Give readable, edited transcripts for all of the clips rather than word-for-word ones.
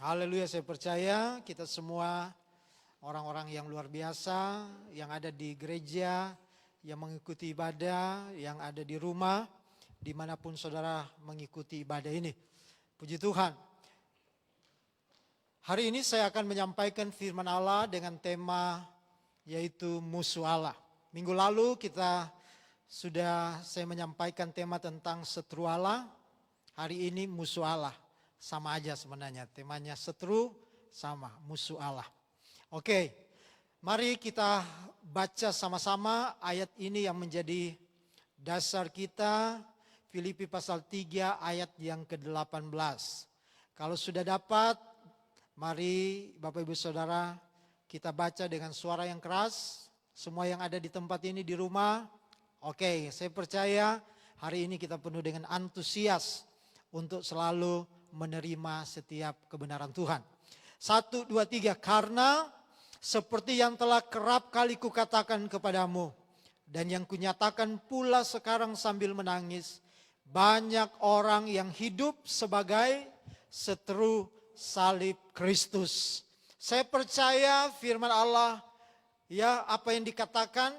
Haleluya, saya percaya kita semua orang-orang yang luar biasa, yang ada di gereja, yang mengikuti ibadah, yang ada di rumah, dimanapun saudara mengikuti ibadah ini. Puji Tuhan. Hari ini saya akan menyampaikan firman Allah dengan tema yaitu musuh Allah. Minggu lalu saya menyampaikan tema tentang seteru Allah. Hari ini musuh Allah. Sama aja sebenarnya, temanya seteru sama musuh Allah. Oke, mari kita baca sama-sama ayat ini yang menjadi dasar kita. Filipi pasal 3 ayat yang ke-18. Kalau sudah dapat, mari Bapak Ibu Saudara kita baca dengan suara yang keras. Semua yang ada di tempat ini di rumah. Oke, saya percaya hari ini kita penuh dengan antusias untuk selalu menerima setiap kebenaran Tuhan. 1, 2, 3. Karena seperti yang telah kerap kali kukatakan kepadamu dan yang kunyatakan pula sekarang sambil menangis, banyak orang yang hidup sebagai seteru salib Kristus. Saya percaya firman Allah, ya, apa yang dikatakan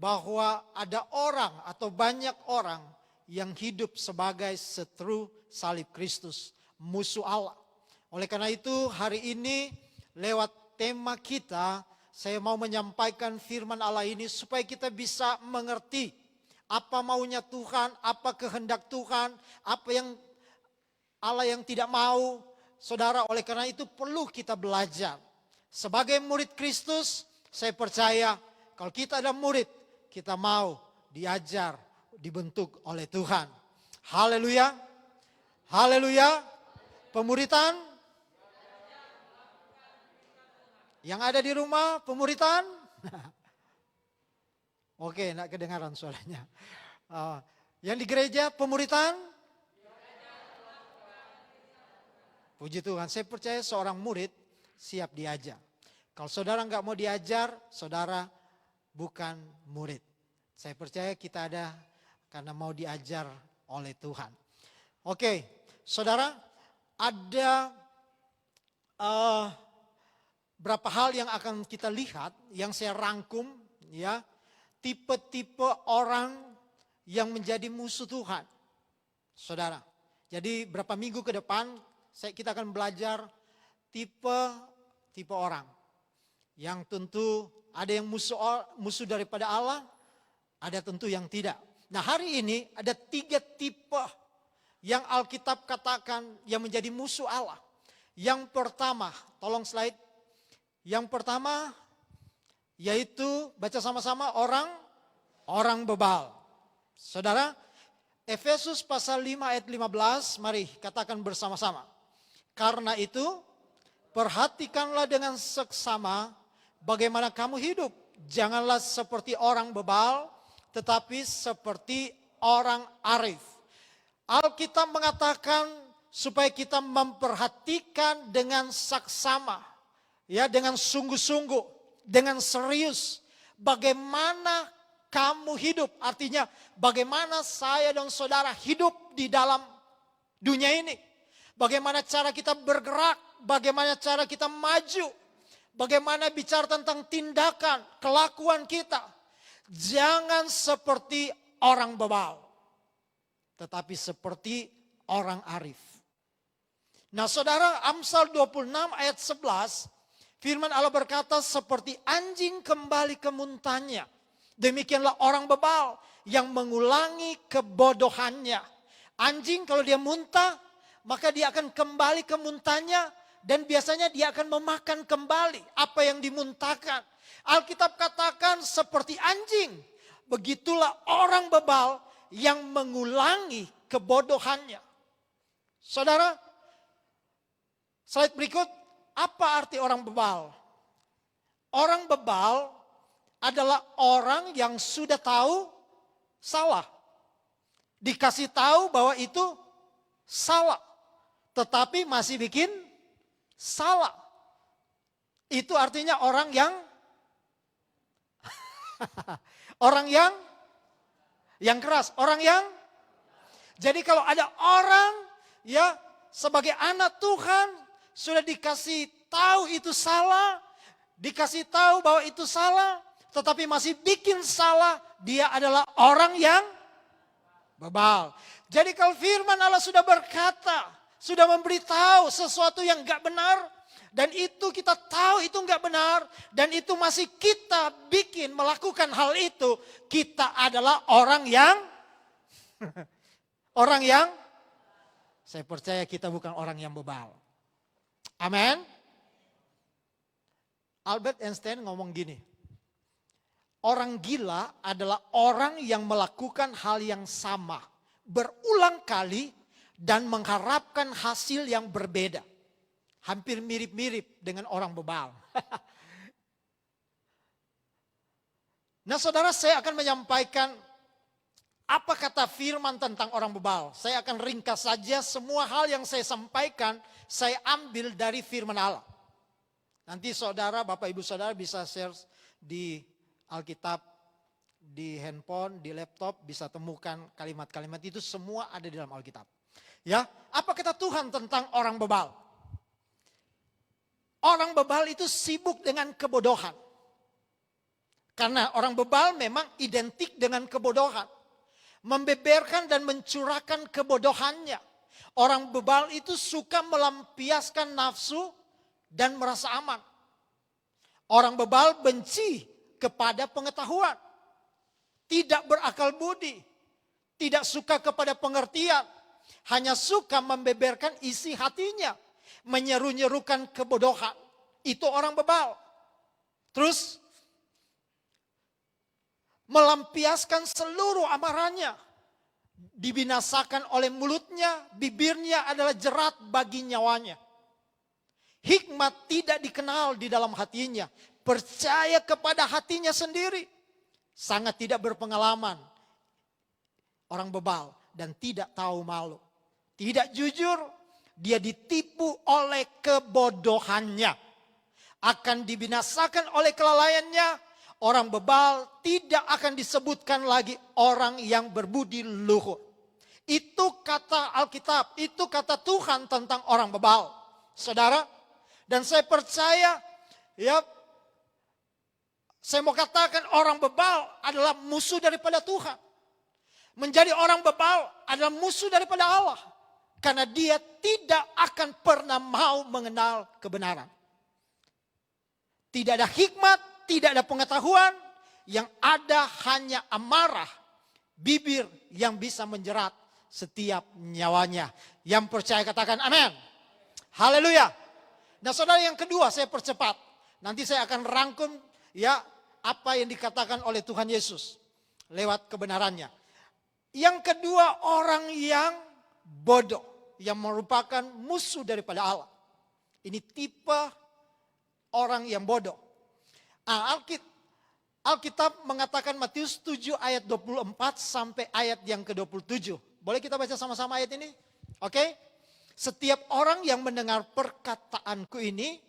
bahwa ada orang atau banyak orang yang hidup sebagai seteru salib Kristus, musuh Allah. Oleh karena itu hari ini lewat tema kita, saya mau menyampaikan firman Allah ini supaya kita bisa mengerti apa maunya Tuhan, apa kehendak Tuhan, apa yang Allah yang tidak mau. Saudara, oleh karena itu perlu kita belajar. Sebagai murid Kristus, saya percaya kalau kita ada murid, kita mau diajar, dibentuk oleh Tuhan. Haleluya. Haleluya. Pemuritan. Yang ada di rumah, pemuritan. Oke, enggak kedengaran suaranya. Yang di gereja, pemuritan. Puji Tuhan, saya percaya seorang murid siap diajar. Kalau saudara enggak mau diajar, saudara bukan murid. Saya percaya kita ada karena mau diajar oleh Tuhan. Oke, saudara, ada berapa hal yang akan kita lihat, yang saya rangkum, ya, tipe-tipe orang yang menjadi musuh Tuhan, saudara. Jadi berapa minggu ke depan kita akan belajar tipe orang yang tentu ada yang musuh daripada Allah, ada tentu yang tidak. Nah, hari ini ada 3 tipe yang Alkitab katakan yang menjadi musuh Allah. Yang pertama, tolong slide. Yang pertama yaitu baca sama-sama orang bebal. Saudara, Efesus pasal 5 ayat 15, mari katakan bersama-sama. Karena itu, perhatikanlah dengan seksama bagaimana kamu hidup. Janganlah seperti orang bebal, tetapi seperti orang arif. Alkitab mengatakan supaya kita memperhatikan dengan saksama, ya, dengan sungguh-sungguh, dengan serius, bagaimana kamu hidup. Artinya bagaimana saya dan saudara hidup di dalam dunia ini. Bagaimana cara kita bergerak, bagaimana cara kita maju, bagaimana bicara tentang tindakan, kelakuan kita. Jangan seperti orang bebal, tetapi seperti orang arif. Nah, saudara, Amsal 26 ayat 11, firman Allah berkata, seperti anjing kembali ke muntahnya, demikianlah orang bebal yang mengulangi kebodohannya. Anjing kalau dia muntah, maka dia akan kembali ke muntahnya dan biasanya dia akan memakan kembali apa yang dimuntahkan. Alkitab katakan seperti anjing, begitulah orang bebal yang mengulangi kebodohannya. Saudara, slide berikut, apa arti orang bebal? Orang bebal adalah orang yang sudah tahu salah. Dikasih tahu bahwa itu salah, tetapi masih bikin salah. Itu artinya orang yang keras, orang yang. Jadi kalau ada orang, ya, sebagai anak Tuhan sudah dikasih tahu itu salah, dikasih tahu bahwa itu salah, tetapi masih bikin salah, dia adalah orang yang bebal. Jadi kalau firman Allah sudah berkata, sudah memberitahu sesuatu yang gak benar, dan itu kita tahu itu gak benar, dan itu masih kita bikin melakukan hal itu, kita adalah orang yang saya percaya kita bukan orang yang bebal. Amin. Albert Einstein ngomong gini, orang gila adalah orang yang melakukan hal yang sama berulang kali dan mengharapkan hasil yang berbeda. Hampir mirip-mirip dengan orang bebal. Nah saudara, saya akan menyampaikan apa kata firman tentang orang bebal. Saya akan ringkas saja, semua hal yang saya sampaikan saya ambil dari firman Allah. Nanti saudara, Bapak Ibu Saudara bisa share di Alkitab, di handphone, di laptop, bisa temukan kalimat-kalimat itu semua ada di dalam Alkitab. Ya, apa kata Tuhan tentang orang bebal? Orang bebal itu sibuk dengan kebodohan. Karena orang bebal memang identik dengan kebodohan. Membeberkan dan mencurahkan kebodohannya. Orang bebal itu suka melampiaskan nafsu dan merasa aman. Orang bebal benci kepada pengetahuan. Tidak berakal budi. Tidak suka kepada pengertian. Hanya suka membeberkan isi hatinya. Menyeru-nyerukan kebodohan. Itu orang bebal. Terus melampiaskan seluruh amarahnya. Dibinasakan oleh mulutnya, bibirnya adalah jerat bagi nyawanya. Hikmat tidak dikenal di dalam hatinya. Percaya kepada hatinya sendiri. Sangat tidak berpengalaman. Orang bebal dan tidak tahu malu. Tidak jujur, dia ditipu oleh kebodohannya. Akan dibinasakan oleh kelalaiannya. Orang bebal tidak akan disebutkan lagi orang yang berbudi luhur. Itu kata Alkitab, itu kata Tuhan tentang orang bebal. Saudara, dan saya percaya, ya, saya mau katakan orang bebal adalah musuh daripada Tuhan. Menjadi orang bebal adalah musuh daripada Allah. Karena dia tidak akan pernah mau mengenal kebenaran. Tidak ada hikmat. Tidak ada pengetahuan, yang ada hanya amarah, bibir yang bisa menjerat setiap nyawanya. Yang percaya katakan amin. Haleluya. Nah saudara, yang kedua saya percepat. Nanti saya akan rangkum ya apa yang dikatakan oleh Tuhan Yesus lewat kebenarannya. Yang kedua, orang yang bodoh, yang merupakan musuh daripada Allah. Ini tipe orang yang bodoh. Alkitab mengatakan Matius 7 ayat 24 sampai ayat yang ke-27. Boleh kita baca sama-sama ayat ini? Oke? Setiap orang yang mendengar perkataanku ini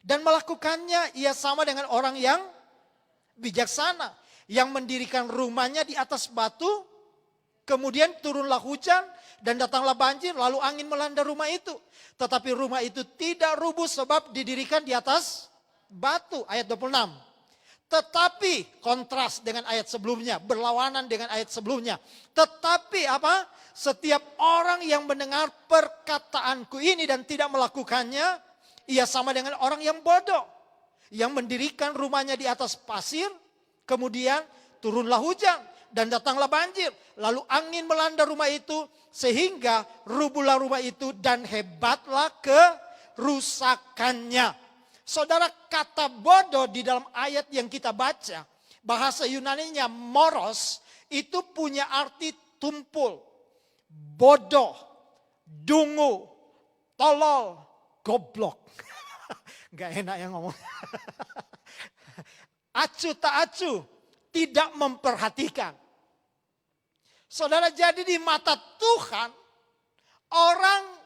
dan melakukannya, ia sama dengan orang yang bijaksana. Yang mendirikan rumahnya di atas batu, kemudian turunlah hujan dan datanglah banjir, lalu angin melanda rumah itu. Tetapi rumah itu tidak rubuh sebab didirikan di atas batu, ayat 26. Tetapi kontras dengan ayat sebelumnya, berlawanan dengan ayat sebelumnya. Tetapi apa? Setiap orang yang mendengar perkataanku ini dan tidak melakukannya, ia sama dengan orang yang bodoh. Yang mendirikan rumahnya di atas pasir, kemudian turunlah hujan dan datanglah banjir. Lalu angin melanda rumah itu sehingga rubuhlah rumah itu dan hebatlah kerusakannya. Saudara, kata bodoh di dalam ayat yang kita baca, bahasa Yunaninya moros, itu punya arti tumpul, bodoh, dungu, tolol, goblok. Gak enak ya ngomong. Acu tak acu, tidak memperhatikan. Saudara, jadi di mata Tuhan, orang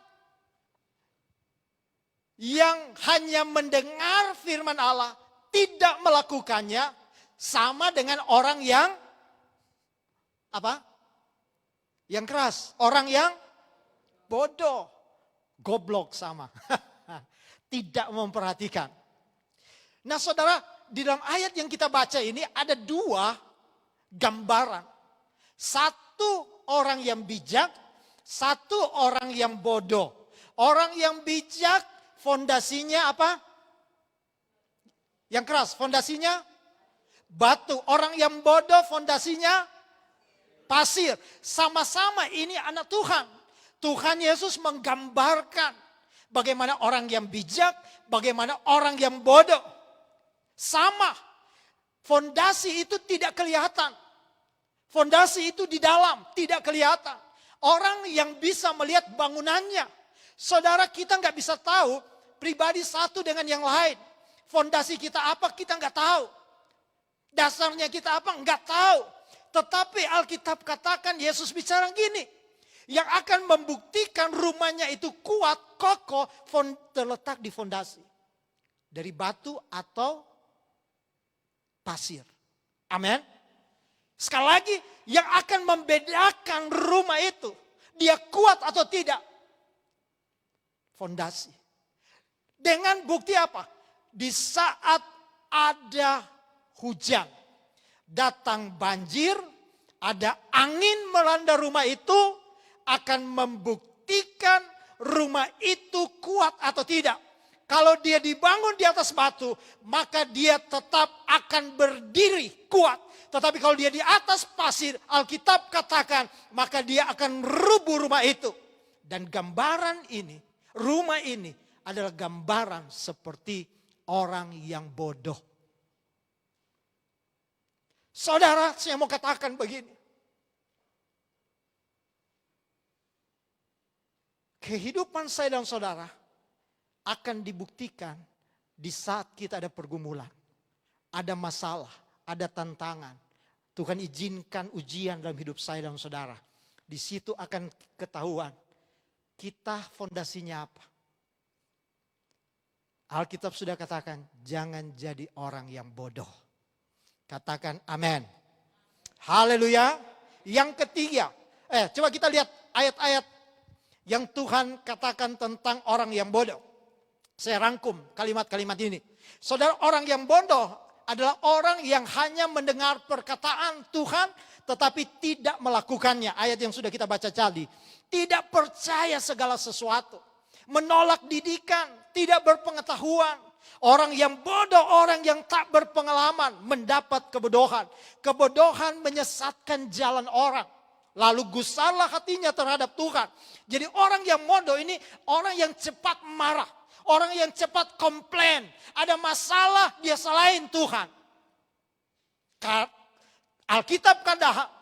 yang hanya mendengar firman Allah, tidak melakukannya, sama dengan orang yang apa? Yang keras. Orang yang bodoh. Goblok sama. tidak memperhatikan. Nah saudara, di dalam ayat yang kita baca ini ada dua gambaran. Satu orang yang bijak, satu orang yang bodoh. Orang yang bijak fondasinya apa? Yang keras, fondasinya batu. Orang yang bodoh fondasinya pasir. Sama-sama ini anak Tuhan. Tuhan Yesus menggambarkan bagaimana orang yang bijak, bagaimana orang yang bodoh. Sama. Fondasi itu tidak kelihatan. Fondasi itu di dalam, tidak kelihatan. Orang yang bisa melihat bangunannya. Saudara, kita nggak bisa tahu pribadi satu dengan yang lain. Fondasi kita apa kita nggak tahu. Dasarnya kita apa nggak tahu. Tetapi Alkitab katakan Yesus bicara gini. Yang akan membuktikan rumahnya itu kuat, kokoh, terletak di fondasi. Dari batu atau pasir. Amin. Sekali lagi, yang akan membedakan rumah itu, dia kuat atau tidak. Fondasi. Dengan bukti apa? Di saat ada hujan, datang banjir, ada angin melanda rumah itu, akan membuktikan rumah itu kuat atau tidak. Kalau dia dibangun di atas batu, maka dia tetap akan berdiri kuat. Tetapi kalau dia di atas pasir, Alkitab katakan, maka dia akan rubuh rumah itu. Dan gambaran ini, rumah ini adalah gambaran seperti orang yang bodoh. Saudara, saya mau katakan begini. Kehidupan saya dan saudara akan dibuktikan di saat kita ada pergumulan. Ada masalah, ada tantangan. Tuhan izinkan ujian dalam hidup saya dan saudara. Di situ akan ketahuan kita fondasinya apa. Alkitab sudah katakan, jangan jadi orang yang bodoh. Katakan amin. Haleluya. Yang ketiga, coba kita lihat ayat-ayat yang Tuhan katakan tentang orang yang bodoh. Saya rangkum kalimat-kalimat ini. Saudara, orang yang bodoh adalah orang yang hanya mendengar perkataan Tuhan tetapi tidak melakukannya. Ayat yang sudah kita baca tadi. Tidak percaya segala sesuatu. Menolak didikan, tidak berpengetahuan. Orang yang bodoh, orang yang tak berpengalaman mendapat kebodohan. Kebodohan menyesatkan jalan orang. Lalu gusarlah hatinya terhadap Tuhan. Jadi orang yang bodoh ini orang yang cepat marah. Orang yang cepat komplain. Ada masalah dia salahin Tuhan. Alkitab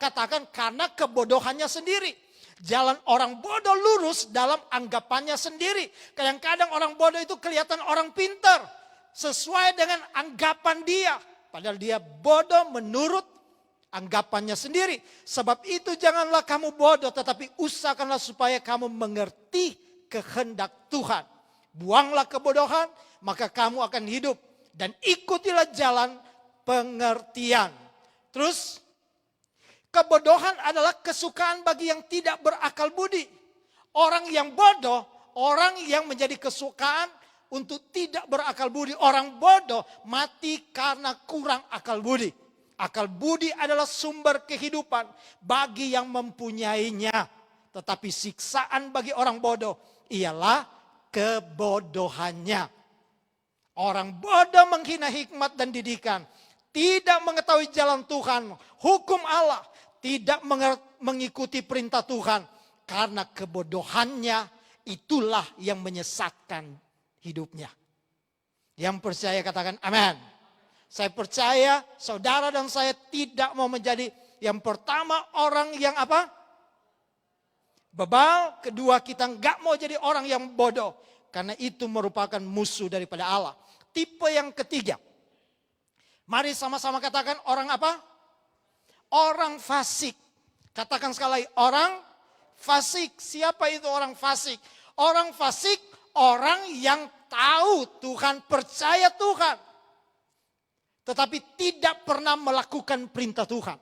katakan karena kebodohannya sendiri. Jalan orang bodoh lurus dalam anggapannya sendiri. Kadang-kadang orang bodoh itu kelihatan orang pintar. Sesuai dengan anggapan dia. Padahal dia bodoh menurut anggapannya sendiri. Sebab itu janganlah kamu bodoh. Tetapi usahakanlah supaya kamu mengerti kehendak Tuhan. Buanglah kebodohan. Maka kamu akan hidup. Dan ikutilah jalan pengertian. Terus. Kebodohan adalah kesukaan bagi yang tidak berakal budi. Orang yang bodoh, orang yang menjadi kesukaan untuk tidak berakal budi. Orang bodoh mati karena kurang akal budi. Akal budi adalah sumber kehidupan bagi yang mempunyainya. Tetapi siksaan bagi orang bodoh ialah kebodohannya. Orang bodoh menghina hikmat dan didikan. Tidak mengetahui jalan Tuhan, hukum Allah. Tidak mengikuti perintah Tuhan. Karena kebodohannya itulah yang menyesatkan hidupnya. Yang percaya katakan amin. Saya percaya saudara dan saya tidak mau menjadi yang pertama orang yang apa? Bebal. Kedua kita enggak mau jadi orang yang bodoh. Karena itu merupakan musuh daripada Allah. Tipe yang ketiga. Mari sama-sama katakan orang apa? Orang fasik. Katakan sekali lagi, orang fasik. Siapa itu orang fasik? Orang fasik, orang yang tahu Tuhan, percaya Tuhan. Tetapi tidak pernah melakukan perintah Tuhan.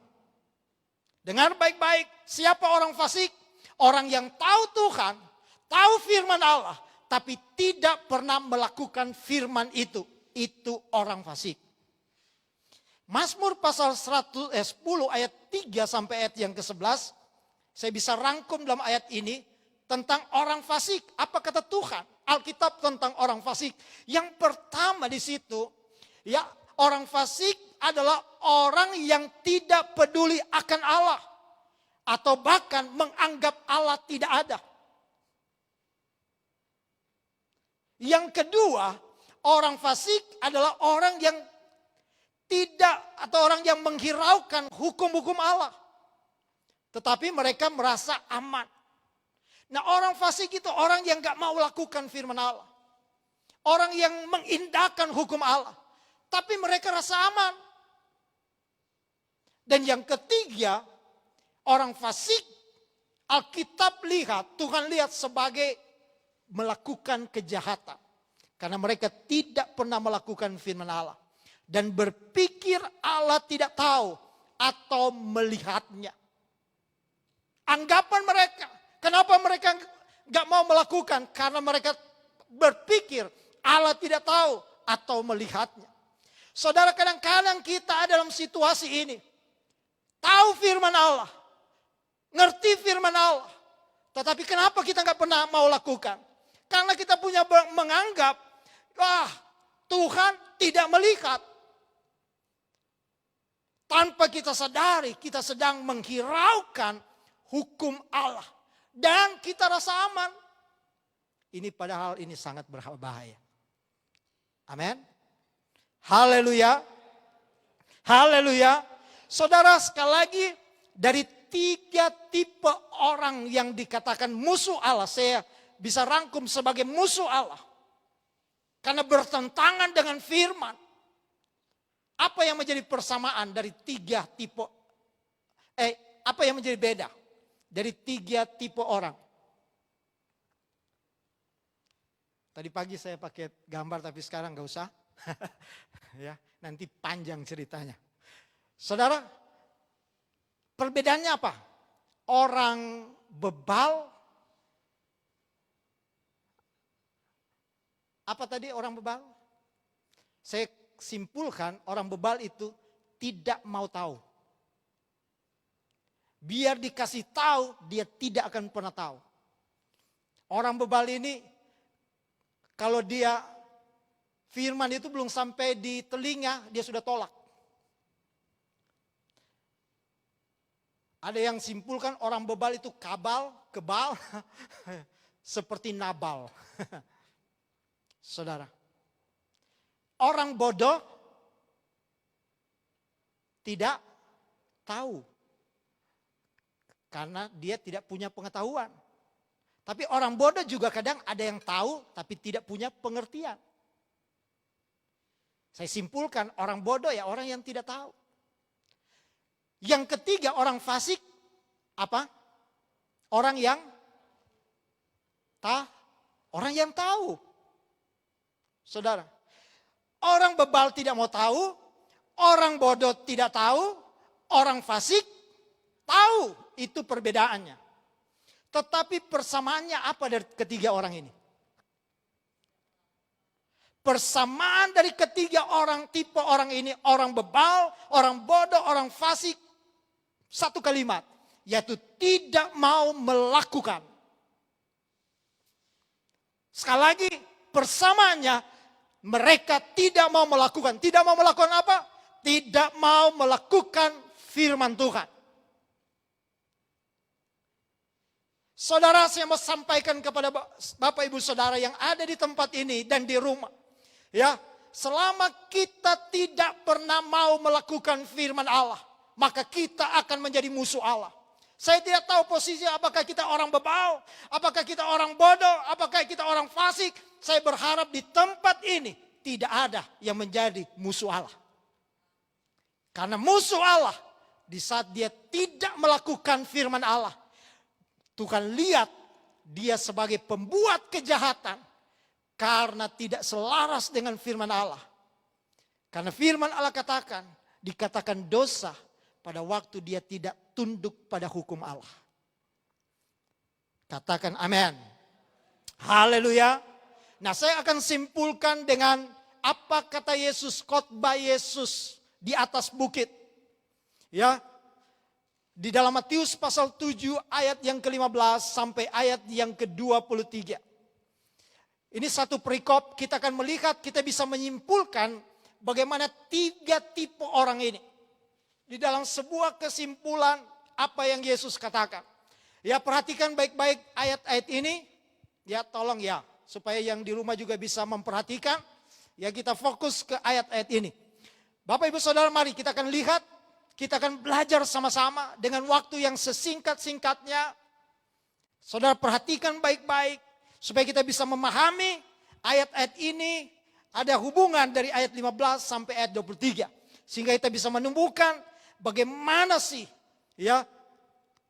Dengar baik-baik, siapa orang fasik? Orang yang tahu Tuhan, tahu firman Allah, tapi tidak pernah melakukan firman itu orang fasik. Mazmur pasal 10 ayat 3 sampai ayat yang ke-11, saya bisa rangkum dalam ayat ini tentang orang fasik. Apa kata Tuhan? Alkitab tentang orang fasik. Yang pertama di situ, ya, orang fasik adalah orang yang tidak peduli akan Allah atau bahkan menganggap Allah tidak ada. Yang kedua, orang fasik adalah orang yang tidak atau orang yang menghiraukan hukum-hukum Allah. Tetapi mereka merasa aman. Nah, orang fasik itu orang yang gak mau lakukan firman Allah. Orang yang mengindahkan hukum Allah. Tapi mereka rasa aman. Dan yang ketiga, orang fasik, Alkitab lihat, Tuhan lihat sebagai melakukan kejahatan. Karena mereka tidak pernah melakukan firman Allah. Dan berpikir Allah tidak tahu atau melihatnya. Anggapan mereka. Kenapa mereka gak mau melakukan? Karena mereka berpikir Allah tidak tahu atau melihatnya. Saudara, kadang-kadang kita ada dalam situasi ini. Tahu firman Allah. Ngerti firman Allah. Tetapi kenapa kita gak pernah mau lakukan? Karena kita punya menganggap, Tuhan tidak melihat. Tanpa kita sadari, kita sedang menghiraukan hukum Allah. Dan kita rasa aman. Ini padahal ini sangat berbahaya. Amin. Haleluya. Haleluya. Saudara, sekali lagi, dari 3 tipe orang yang dikatakan musuh Allah, saya bisa rangkum sebagai musuh Allah. Karena bertentangan dengan firman. Apa yang menjadi persamaan dari 3 tipe? Apa yang menjadi beda dari 3 tipe orang? Tadi pagi saya pakai gambar tapi sekarang gak usah. Ya, nanti panjang ceritanya. Saudara, perbedaannya apa? Orang bebal. Apa tadi orang bebal? Saya simpulkan orang bebal itu tidak mau tahu. Biar dikasih tahu, dia tidak akan pernah tahu. Orang bebal ini, kalau dia firman itu belum sampai di telinga, dia sudah tolak. Ada yang simpulkan orang bebal itu kebal, seperti Nabal. Saudara, orang bodoh tidak tahu. Karena dia tidak punya pengetahuan. Tapi orang bodoh juga kadang ada yang tahu tapi tidak punya pengertian. Saya simpulkan orang bodoh ya orang yang tidak tahu. Yang ketiga orang fasik apa? Orang yang tahu. Saudara, orang bebal tidak mau tahu, orang bodoh tidak tahu, orang fasik tahu. Itu perbedaannya. Tetapi persamaannya apa dari ketiga orang ini? Persamaan dari ketiga orang, tipe orang ini, orang bebal, orang bodoh, orang fasik, satu kalimat, yaitu tidak mau melakukan. Sekali lagi, persamaannya, mereka tidak mau melakukan. Tidak mau melakukan apa? Tidak mau melakukan firman Tuhan. Saudara, saya mau sampaikan kepada Bapak Ibu Saudara yang ada di tempat ini dan di rumah. Ya, selama kita tidak pernah mau melakukan firman Allah, maka kita akan menjadi musuh Allah. Saya tidak tahu posisi apakah kita orang bebal, apakah kita orang bodoh, apakah kita orang fasik. Saya berharap di tempat ini tidak ada yang menjadi musuh Allah. Karena musuh Allah di saat dia tidak melakukan firman Allah, Tuhan lihat dia sebagai pembuat kejahatan karena tidak selaras dengan firman Allah. Karena firman Allah dikatakan dosa pada waktu dia tidak tunduk pada hukum Allah. Katakan amin. Haleluya. Nah, saya akan simpulkan dengan apa kata Yesus, khotbah Yesus di atas bukit. Ya, di dalam Matius pasal 7 ayat yang ke-15 sampai ayat yang ke-23. Ini satu perikop, kita akan melihat, kita bisa menyimpulkan bagaimana 3 tipe orang ini. Di dalam sebuah kesimpulan apa yang Yesus katakan. Ya, perhatikan baik-baik ayat-ayat ini. Ya, tolong ya, supaya yang di rumah juga bisa memperhatikan. Ya, kita fokus ke ayat-ayat ini. Bapak Ibu Saudara, mari kita akan lihat, kita akan belajar sama-sama dengan waktu yang sesingkat-singkatnya. Saudara perhatikan baik-baik, supaya kita bisa memahami ayat-ayat ini ada hubungan dari ayat 15 sampai ayat 23. Sehingga kita bisa menumbuhkan bagaimana sih ya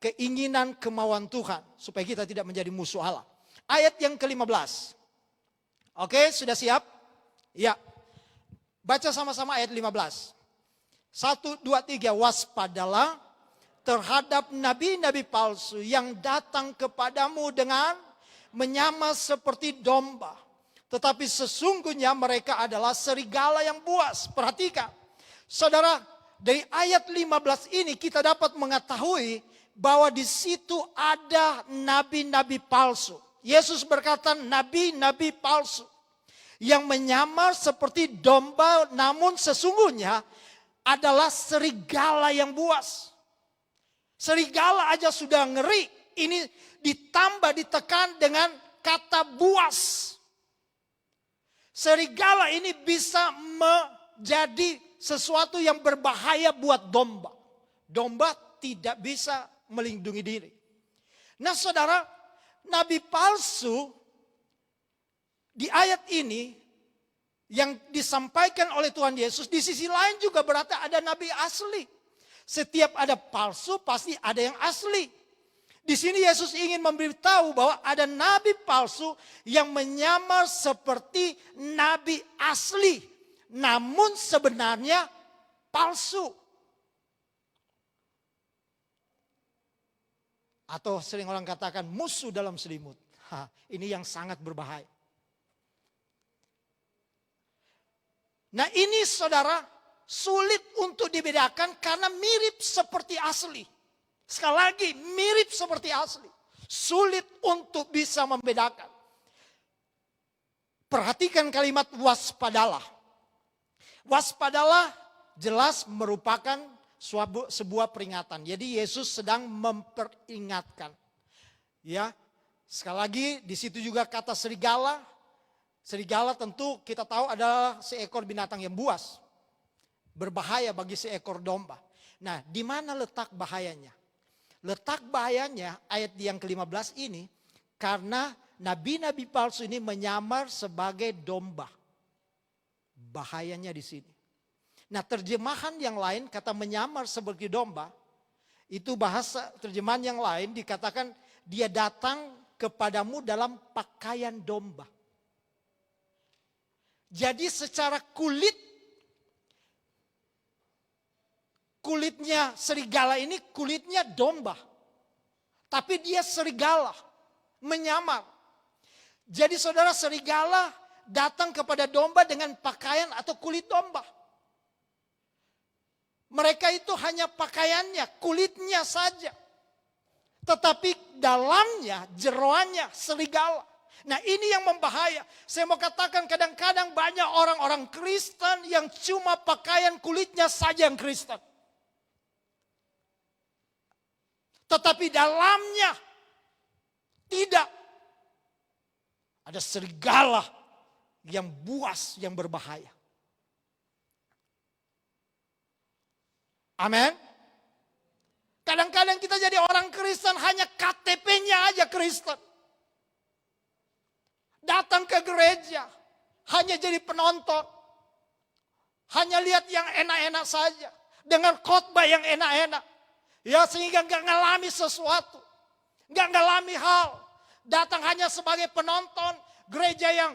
keinginan kemauan Tuhan. Supaya kita tidak menjadi musuh Allah. Ayat yang ke-15. Oke, sudah siap? Ya. Baca sama-sama ayat 15. 1, 2, 3. Waspadalah terhadap nabi-nabi palsu yang datang kepadamu dengan menyamar seperti domba. Tetapi sesungguhnya mereka adalah serigala yang buas. Perhatikan. Saudara, dari ayat 15 ini kita dapat mengetahui bahwa di situ ada nabi-nabi palsu. Yesus berkata nabi-nabi palsu. Yang menyamar seperti domba namun sesungguhnya adalah serigala yang buas. Serigala aja sudah ngeri. Ini ditambah ditekan dengan kata buas. Serigala ini bisa menjadi sesuatu yang berbahaya buat domba. Domba tidak bisa melindungi diri. Nah saudara, nabi palsu di ayat ini yang disampaikan oleh Tuhan Yesus, di sisi lain juga berarti ada nabi asli. Setiap ada palsu pasti ada yang asli. Di sini Yesus ingin memberitahu bahwa ada nabi palsu yang menyamar seperti nabi asli. Namun sebenarnya palsu. Atau sering orang katakan musuh dalam selimut. Ini yang sangat berbahaya. Nah ini saudara sulit untuk dibedakan karena mirip seperti asli. Sekali lagi mirip seperti asli. Sulit untuk bisa membedakan. Perhatikan kalimat waspadalah. Waspadalah jelas merupakan sebuah peringatan. Jadi Yesus sedang memperingatkan. Ya, sekali lagi di situ juga kata serigala. Serigala tentu kita tahu adalah seekor binatang yang buas. Berbahaya bagi seekor domba. Nah, di mana letak bahayanya? Letak bahayanya ayat yang ke-15 ini karena nabi-nabi palsu ini menyamar sebagai domba. Bahayanya di sini. Nah, terjemahan yang lain kata menyamar sebagai domba, itu bahasa terjemahan yang lain dikatakan dia datang kepadamu dalam pakaian domba. Jadi secara kulitnya serigala ini kulitnya domba. Tapi dia serigala, menyamar. Jadi saudara serigala datang kepada domba dengan pakaian atau kulit domba. Mereka itu hanya pakaiannya, kulitnya saja. Tetapi dalamnya, jeroannya serigala. Nah ini yang membahaya. Saya mau katakan kadang-kadang banyak orang-orang Kristen yang cuma pakaian kulitnya saja yang Kristen. Tetapi dalamnya tidak. Ada serigala yang buas, yang berbahaya. Amin. Kadang-kadang kita jadi orang Kristen hanya KTP-nya aja Kristen. Datang ke gereja, hanya jadi penonton. Hanya lihat yang enak-enak saja. Dengar khotbah yang enak-enak. Ya sehingga gak ngalami sesuatu. Gak ngalami hal. Datang hanya sebagai penonton. Gereja yang,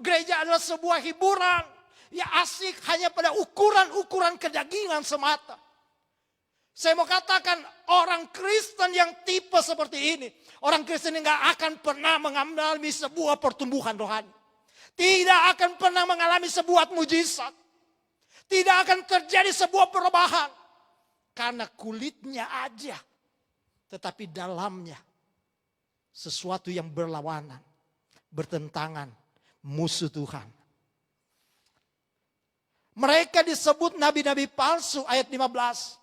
gereja adalah sebuah hiburan. Ya asik hanya pada ukuran-ukuran kedagingan semata. Saya mau katakan orang Kristen yang tipe seperti ini. Orang Kristen yang gak akan pernah mengalami sebuah pertumbuhan rohani. Tidak akan pernah mengalami sebuah mujizat. Tidak akan terjadi sebuah perubahan. Karena kulitnya aja. Tetapi dalamnya sesuatu yang berlawanan. Bertentangan. Musuh Tuhan. Mereka disebut nabi-nabi palsu ayat 15.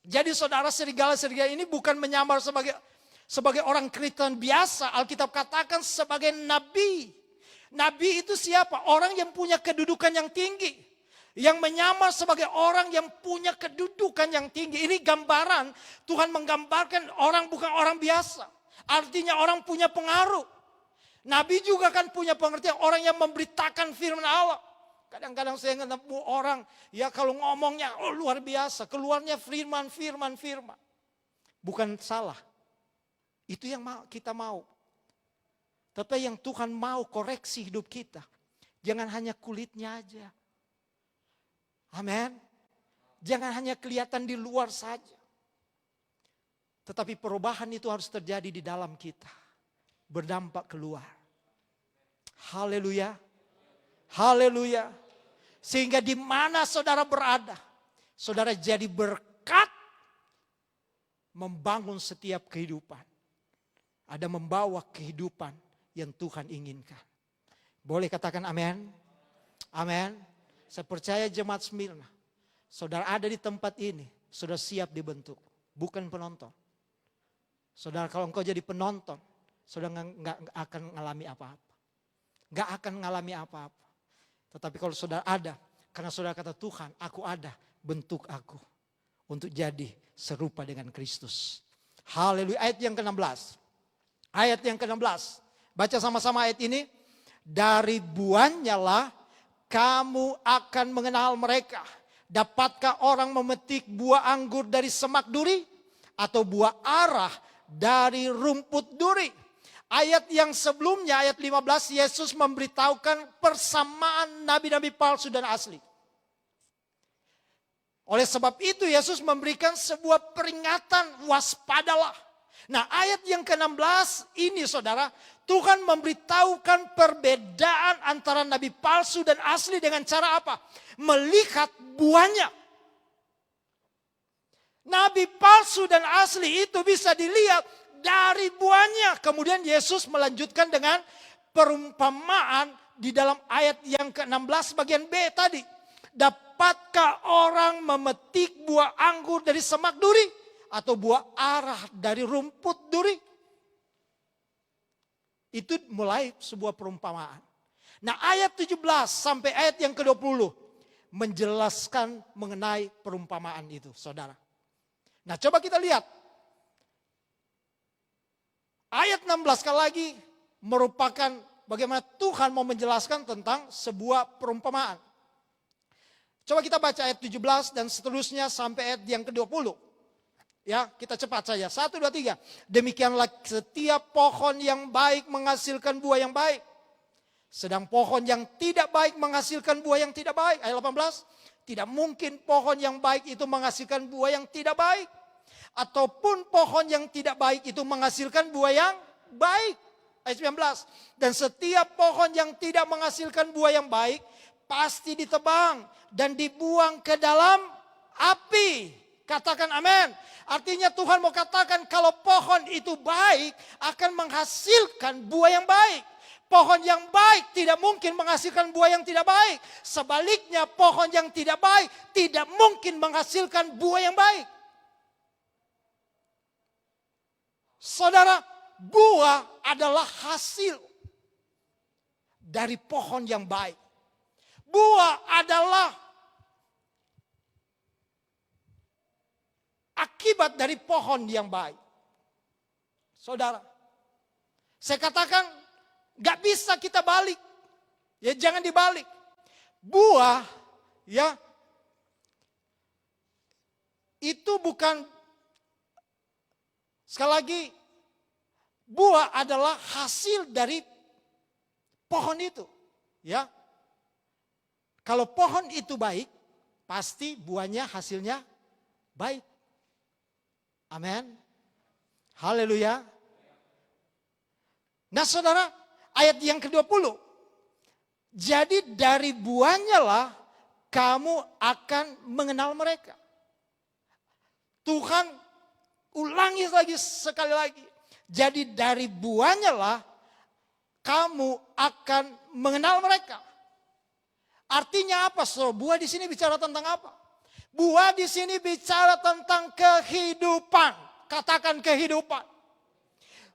Jadi saudara, serigala-serigala ini bukan menyamar sebagai orang Kristen biasa. Alkitab katakan sebagai nabi. Nabi itu siapa? Orang yang punya kedudukan yang tinggi. Yang menyamar sebagai orang yang punya kedudukan yang tinggi. Ini gambaran, Tuhan menggambarkan orang bukan orang biasa. Artinya orang punya pengaruh. Nabi juga kan punya pengertian orang yang memberitakan firman Allah. Kadang-kadang saya ketemu orang, ya kalau ngomongnya luar biasa. Keluarnya firman. Bukan salah. Itu yang kita mau. Tapi yang Tuhan mau koreksi hidup kita. Jangan hanya kulitnya aja. Amin. Jangan hanya kelihatan di luar saja. Tetapi perubahan itu harus terjadi di dalam kita. Berdampak keluar. Haleluya. Haleluya. Sehingga di mana saudara berada, saudara jadi berkat membangun setiap kehidupan. Ada membawa kehidupan yang Tuhan inginkan. Boleh katakan amin? Amin. Saya percaya jemaat Smyrna, saudara ada di tempat ini, saudara siap dibentuk, bukan penonton. Saudara kalau engkau jadi penonton, saudara nggak akan mengalami apa-apa. Nggak akan mengalami apa-apa. Tetapi kalau saudara ada, karena saudara kata Tuhan, aku ada, bentuk aku. Untuk jadi serupa dengan Kristus. Haleluya, ayat yang ke-16. Ayat yang ke-16. Baca sama-sama ayat ini. Dari buahnya lah kamu akan mengenal mereka. Dapatkah orang memetik buah anggur dari semak duri? Atau buah arah dari rumput duri? Ayat yang sebelumnya, ayat 15, Yesus memberitahukan persamaan nabi-nabi palsu dan asli. Oleh sebab itu Yesus memberikan sebuah peringatan, waspadalah. Nah ayat yang ke-16 ini saudara, Tuhan memberitahukan perbedaan antara nabi palsu dan asli dengan cara apa? Melihat buahnya. Nabi palsu dan asli itu bisa dilihat dari buahnya. Kemudian Yesus melanjutkan dengan perumpamaan di dalam ayat yang ke-16 bagian B tadi. Dapatkah orang memetik buah anggur dari semak duri? Atau buah arah dari rumput duri? Itu mulai sebuah perumpamaan. Nah ayat 17 sampai ayat yang ke-20 menjelaskan mengenai perumpamaan itu saudara. Nah coba kita lihat. Ayat 16 sekali lagi merupakan bagaimana Tuhan mau menjelaskan tentang sebuah perumpamaan. Coba kita baca ayat 17 dan seterusnya sampai ayat yang ke-20. Ya, kita cepat saja. 1, 2, 3. Demikianlah setiap pohon yang baik menghasilkan buah yang baik. Sedang pohon yang tidak baik menghasilkan buah yang tidak baik. Ayat 18. Tidak mungkin pohon yang baik itu menghasilkan buah yang tidak baik. Ataupun pohon yang tidak baik itu menghasilkan buah yang baik. Ayat 19. Dan setiap pohon yang tidak menghasilkan buah yang baik pasti ditebang dan dibuang ke dalam api. Katakan amin. Artinya Tuhan mau katakan kalau pohon itu baik akan menghasilkan buah yang baik. Pohon yang baik tidak mungkin menghasilkan buah yang tidak baik. Sebaliknya pohon yang tidak baik tidak mungkin menghasilkan buah yang baik. Saudara, buah adalah hasil dari pohon yang baik. Buah adalah akibat dari pohon yang baik. Saudara, saya katakan gak bisa kita balik. Ya jangan dibalik. Buah ya itu bukan, sekali lagi, buah adalah hasil dari pohon itu. Ya. Kalau pohon itu baik, pasti buahnya hasilnya baik. Amin. Haleluya. Nah saudara, ayat yang ke-20. Jadi dari buahnya lah kamu akan mengenal mereka. Tuhan ulangi lagi sekali lagi. Jadi dari buahnya lah kamu akan mengenal mereka. Artinya apa? So, buah di sini bicara tentang apa? Buah di sini bicara tentang kehidupan. Katakan kehidupan.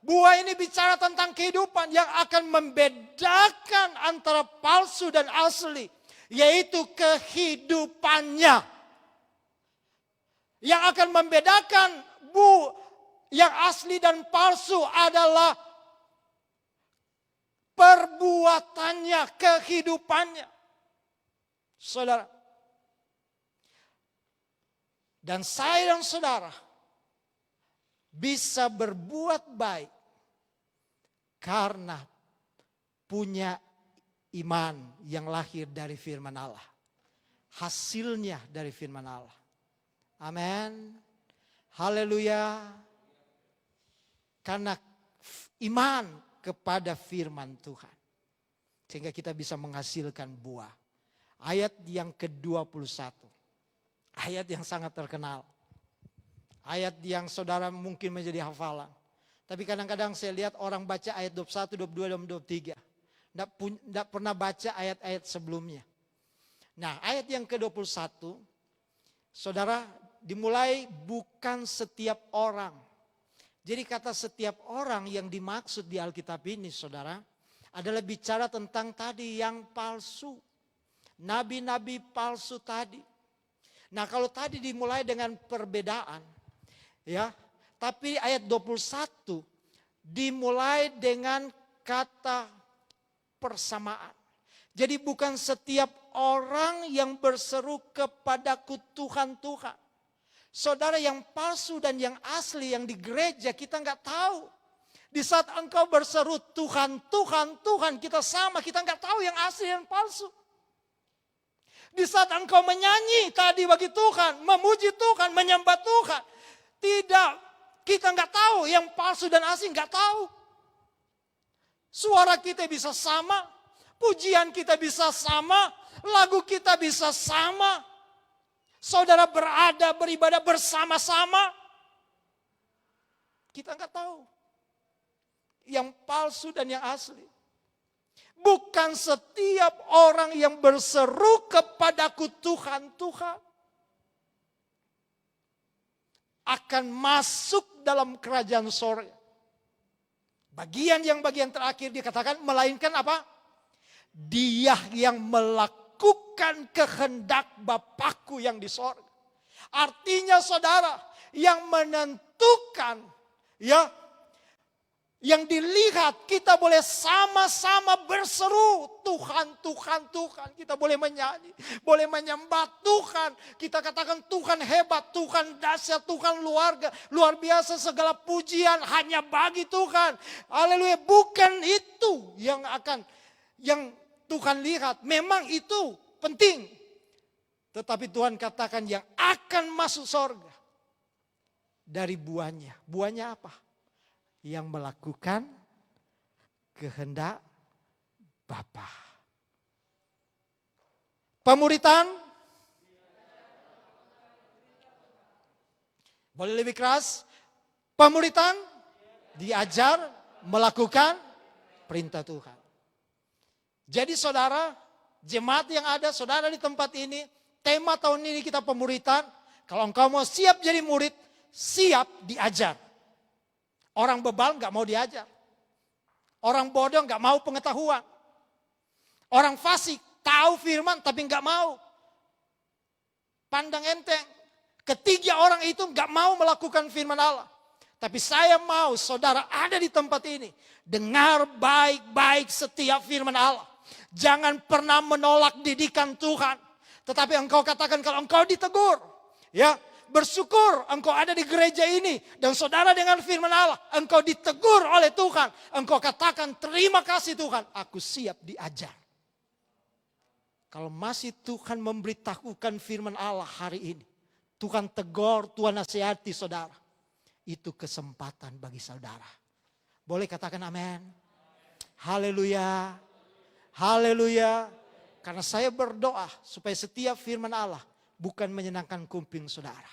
Buah ini bicara tentang kehidupan yang akan membedakan antara palsu dan asli. Yaitu kehidupannya. Yang akan membedakan yang asli dan palsu adalah perbuatannya, kehidupannya. Saudara. Dan saya dan saudara bisa berbuat baik karena punya iman yang lahir dari firman Allah. Hasilnya dari firman Allah. Amin. Haleluya. Karena iman kepada firman Tuhan. Sehingga kita bisa menghasilkan buah. Ayat yang ke-21. Ayat yang sangat terkenal. Ayat yang saudara mungkin menjadi hafalan. Tapi kadang-kadang saya lihat orang baca ayat 21, 22, dan 23. Tidak pernah baca ayat-ayat sebelumnya. Nah ayat yang ke-21. Saudara dimulai bukan setiap orang. Jadi kata setiap orang yang dimaksud di Alkitab ini saudara. Adalah bicara tentang tadi yang palsu. Nabi-nabi palsu tadi. Nah kalau tadi dimulai dengan perbedaan. Ya, tapi ayat 21 dimulai dengan kata persamaan. Jadi bukan setiap orang yang berseru kepadaku Tuhan, Tuhan. Saudara yang palsu dan yang asli yang di gereja kita nggak tahu. Di saat engkau berseru Tuhan, Tuhan, Tuhan, kita sama, kita nggak tahu yang asli dan palsu. Di saat engkau menyanyi tadi bagi Tuhan, memuji Tuhan, menyembah Tuhan. Tidak, kita nggak tahu yang palsu dan asli, nggak tahu. Suara kita bisa sama, pujian kita bisa sama, lagu kita bisa sama. Saudara beribadah bersama-sama. Kita nggak tahu yang palsu dan yang asli. Bukan setiap orang yang berseru kepadaku Tuhan, Tuhan. Akan masuk dalam kerajaan sorga. Bagian terakhir dikatakan melainkan apa? Dia yang melakukan kehendak Bapakku yang di sorga. Artinya saudara yang menentukan ya. Yang dilihat kita boleh sama-sama berseru Tuhan, Tuhan, Tuhan. Kita boleh menyanyi, boleh menyembah Tuhan. Kita katakan Tuhan hebat, Tuhan dahsyat, Tuhan luar biasa, segala pujian hanya bagi Tuhan. Haleluya, bukan itu yang Tuhan lihat. Memang itu penting. Tetapi Tuhan katakan yang akan masuk surga dari buahnya. Buahnya apa? Yang melakukan kehendak Bapa. Pemuritan. Boleh lebih keras. Pemuritan diajar melakukan perintah Tuhan. Jadi saudara, jemaat yang ada, saudara di tempat ini, tema tahun ini kita pemuritan. Kalau engkau mau siap jadi murid, siap diajar. Orang bebal gak mau diajar. Orang bodoh gak mau pengetahuan. Orang fasik tahu firman tapi gak mau. Pandang enteng. Ketiga orang itu gak mau melakukan firman Allah. Tapi saya mau saudara ada di tempat ini. Dengar baik-baik setiap firman Allah. Jangan pernah menolak didikan Tuhan. Tetapi engkau katakan kalau engkau ditegur. Ya. Bersyukur engkau ada di gereja ini. Dan saudara dengan firman Allah. Engkau ditegur oleh Tuhan. Engkau katakan terima kasih Tuhan. Aku siap diajar. Kalau masih Tuhan memberitahukan firman Allah hari ini. Tuhan tegur, Tuhan nasihati saudara. itu kesempatan bagi saudara. Boleh katakan amin? Haleluya. Haleluya. Karena saya berdoa supaya setiap firman Allah bukan menyenangkan kuping saudara.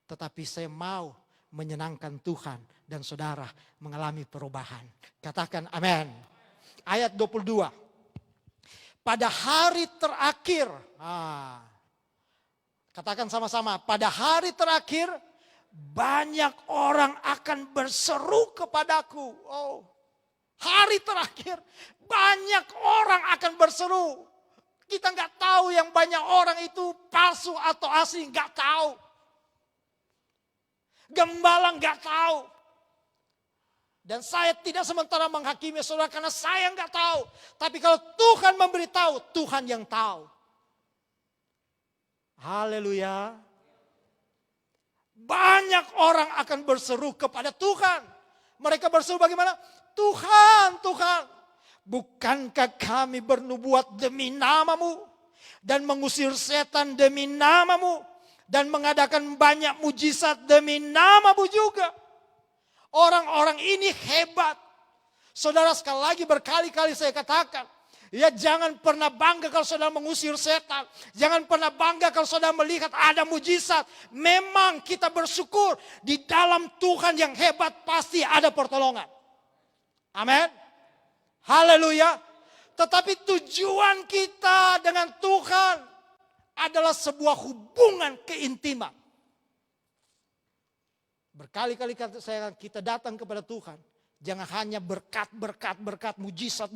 Tetapi saya mau menyenangkan Tuhan dan saudara mengalami perubahan. Katakan amin. Ayat 22. Pada hari terakhir. Katakan sama-sama. Pada hari terakhir banyak orang akan berseru kepadaku. Oh, hari terakhir banyak orang akan berseru. Kita nggak tahu yang banyak orang itu palsu atau asli, nggak tahu. Gembala nggak tahu. Dan saya tidak sementara menghakimi saudara karena saya nggak tahu. Tapi kalau Tuhan memberitahu, Tuhan yang tahu. Haleluya. Banyak orang akan berseru kepada Tuhan. Mereka berseru bagaimana? Tuhan, Tuhan, bukankah kami bernubuat demi namamu dan mengusir setan demi namamu dan mengadakan banyak mujizat demi namamu juga? Orang-orang ini hebat. Saudara, sekali lagi berkali-kali saya katakan, ya, jangan pernah bangga kalau saudara mengusir setan. Jangan pernah bangga kalau saudara melihat ada mujizat. Memang kita bersyukur di dalam Tuhan yang hebat pasti ada pertolongan. Amin. Haleluya. Tetapi tujuan kita dengan Tuhan adalah sebuah hubungan keintiman. Berkali-kali kita datang kepada Tuhan. Jangan hanya berkat, mujizat.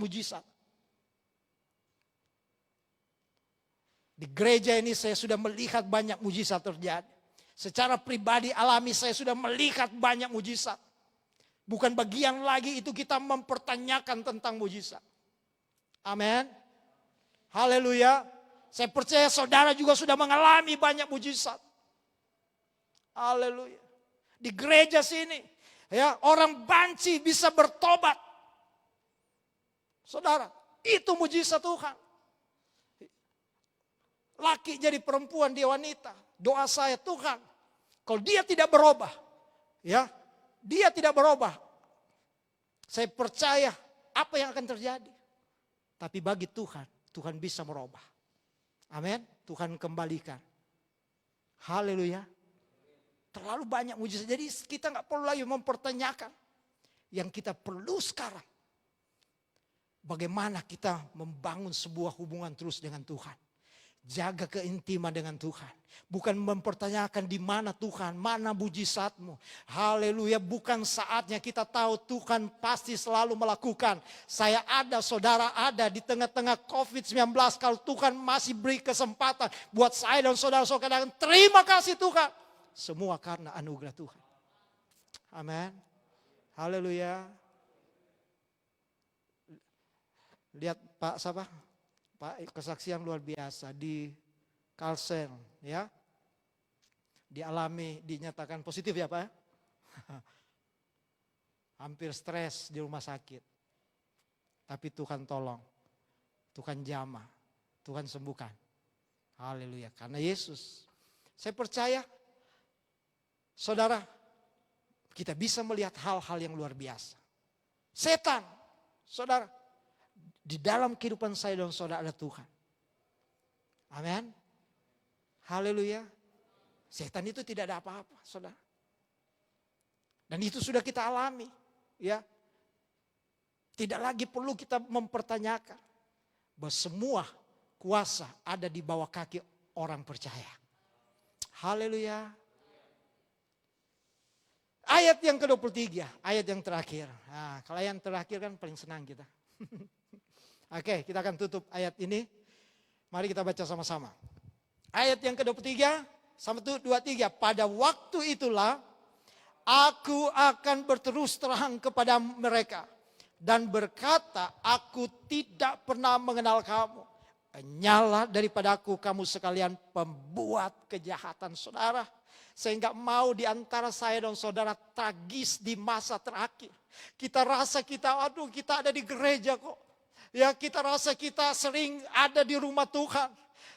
Di gereja ini saya sudah melihat banyak mujizat terjadi. Secara pribadi alami saya sudah melihat banyak mujizat. Bukan bagian lagi itu kita mempertanyakan tentang mujizat. Amin. Haleluya. Saya percaya saudara juga sudah mengalami banyak mujizat. Haleluya. Di gereja sini, ya, orang banci bisa bertobat. Saudara, itu mujizat Tuhan. Laki jadi perempuan, dia wanita. Doa saya, Tuhan, kalau dia tidak berubah, ya, dia tidak berubah. Saya percaya apa yang akan terjadi. Tapi bagi Tuhan, Tuhan bisa merubah. Amin. Tuhan kembalikan. Haleluya. Terlalu banyak mujizat. Jadi kita nggak perlu lagi mempertanyakan. Yang kita perlu sekarang, bagaimana kita membangun sebuah hubungan terus dengan Tuhan. Jaga keintiman dengan Tuhan. Bukan mempertanyakan di mana Tuhan, mana mujizatmu. Haleluya, bukan saatnya kita tahu Tuhan pasti selalu melakukan. Saya ada, saudara ada di tengah-tengah COVID-19. Kalau Tuhan masih beri kesempatan buat saya dan saudara-saudara, terima kasih Tuhan. Semua karena anugerah Tuhan. Amin. Haleluya. Lihat Pak siapa? Pak, kesaksian luar biasa di Kalsel, ya. Dialami, dinyatakan positif ya Pak. Hampir stres di rumah sakit. Tapi Tuhan tolong. Tuhan jamah. Tuhan sembuhkan. Haleluya. Karena Yesus. Saya percaya, saudara, kita bisa melihat hal-hal yang luar biasa. Setan, saudara, di dalam kehidupan saya dan saudara ada Tuhan. Amin. Haleluya. Setan itu tidak ada apa-apa, saudara. Dan itu sudah kita alami. Ya. Tidak lagi perlu kita mempertanyakan. Bahwa semua kuasa ada di bawah kaki orang percaya. Haleluya. Ayat yang ke-23, ayat yang terakhir. Nah, kalau yang terakhir kan paling senang kita. Oke, kita akan tutup ayat ini. Mari kita baca sama-sama. Ayat yang ke-23, 1, 2, 3. Pada waktu itulah aku akan berterus terang kepada mereka. Dan berkata, aku tidak pernah mengenal kamu. Nyala daripada aku kamu sekalian pembuat kejahatan. Saudara, saya nggak mau di antara saya dan saudara tragis di masa terakhir. Kita rasa kita ada di gereja kok. Ya, kita rasa kita sering ada di rumah Tuhan.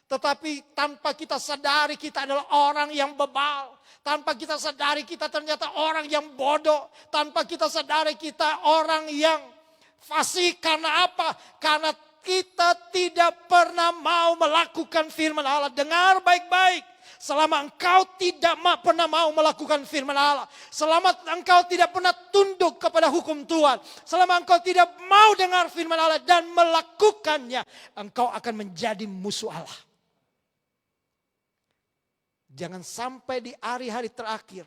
Tetapi tanpa kita sadari kita adalah orang yang bebal. Tanpa kita sadari kita ternyata orang yang bodoh. Tanpa kita sadari kita orang yang fasik. Karena apa? Karena kita tidak pernah mau melakukan firman Allah. Dengar baik-baik. Selama engkau tidak pernah mau melakukan firman Allah. Selama engkau tidak pernah tunduk kepada hukum Tuhan. Selama engkau tidak mau dengar firman Allah dan melakukannya. Engkau akan menjadi musuh Allah. Jangan sampai di hari-hari terakhir.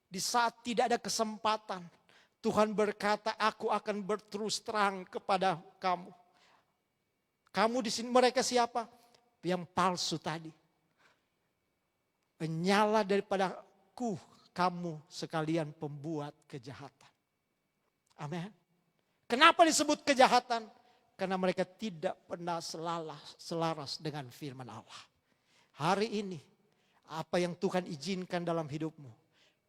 Di saat tidak ada kesempatan. Tuhan berkata, aku akan berterus terang kepada kamu. Kamu di sini, mereka siapa? Yang palsu tadi. Menyala daripadaku kamu sekalian pembuat kejahatan. Amin. Kenapa disebut kejahatan? Karena mereka tidak pernah selaras dengan firman Allah. Hari ini, apa yang Tuhan izinkan dalam hidupmu.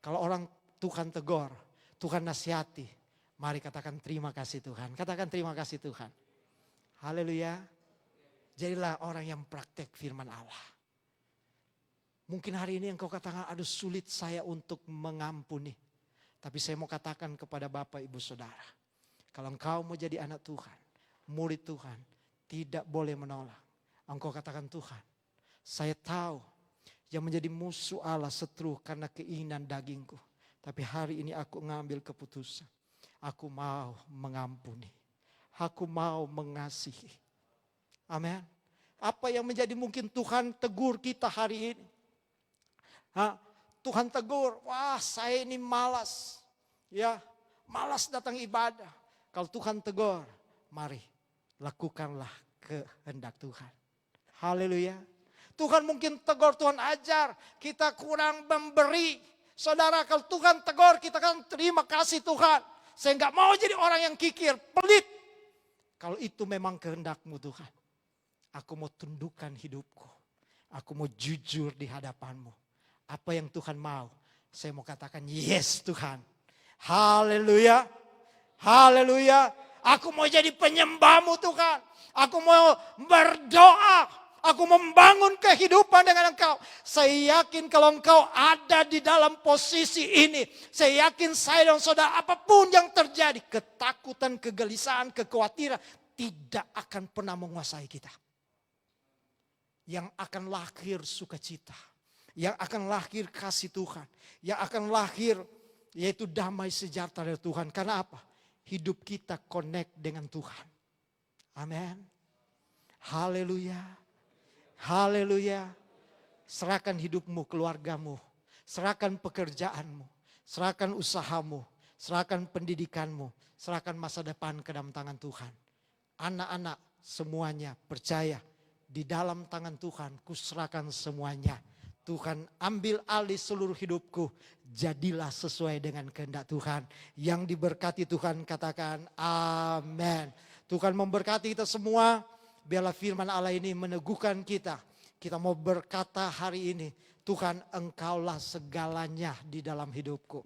Kalau orang Tuhan tegur, Tuhan nasihati. Mari katakan terima kasih Tuhan. Katakan terima kasih Tuhan. Haleluya. Jadilah orang yang praktek firman Allah. Mungkin hari ini engkau katakan, aduh sulit saya untuk mengampuni. Tapi saya mau katakan kepada Bapak Ibu Saudara. Kalau engkau mau jadi anak Tuhan, murid Tuhan, tidak boleh menolak. Engkau katakan Tuhan, saya tahu yang menjadi musuh Allah seteru karena keinginan dagingku. Tapi hari ini aku mengambil keputusan. Aku mau mengampuni. Aku mau mengasihi. Amin. Apa yang menjadi mungkin Tuhan tegur kita hari ini. Tuhan tegur, wah saya ini malas. Ya, malas datang ibadah. Kalau Tuhan tegur, mari lakukanlah kehendak Tuhan. Haleluya. Tuhan mungkin tegur, Tuhan ajar, kita kurang memberi. Saudara, kalau Tuhan tegur, kita kan terima kasih Tuhan. Saya nggak mau jadi orang yang kikir, pelit. Kalau itu memang kehendak-Mu Tuhan. Aku mau tundukkan hidupku. Aku mau jujur di hadapan-Mu. Apa yang Tuhan mau, saya mau katakan yes Tuhan. Haleluya. Haleluya. Aku mau jadi penyembah-Mu Tuhan. Aku mau berdoa. Aku membangun kehidupan dengan Engkau. Saya yakin kalau Engkau ada di dalam posisi ini. Saya yakin saya dan saudara apapun yang terjadi. Ketakutan, kegelisahan, kekhawatiran tidak akan pernah menguasai kita. Yang akan lahir sukacita. Yang akan lahir kasih Tuhan. Yang akan lahir yaitu damai sejahtera dari Tuhan. Karena apa? Hidup kita connect dengan Tuhan. Amin. Haleluya. Haleluya. Serahkan hidupmu, keluargamu. Serahkan pekerjaanmu. Serahkan usahamu. Serahkan pendidikanmu. Serahkan masa depan ke dalam tangan Tuhan. Anak-anak semuanya percaya. Di dalam tangan Tuhan kuserahkan semuanya. Tuhan ambil alih seluruh hidupku. Jadilah sesuai dengan kehendak Tuhan. Yang diberkati Tuhan katakan amin. Tuhan memberkati kita semua. Biarlah firman Allah ini meneguhkan kita. Kita mau berkata hari ini, Tuhan Engkaulah segalanya di dalam hidupku.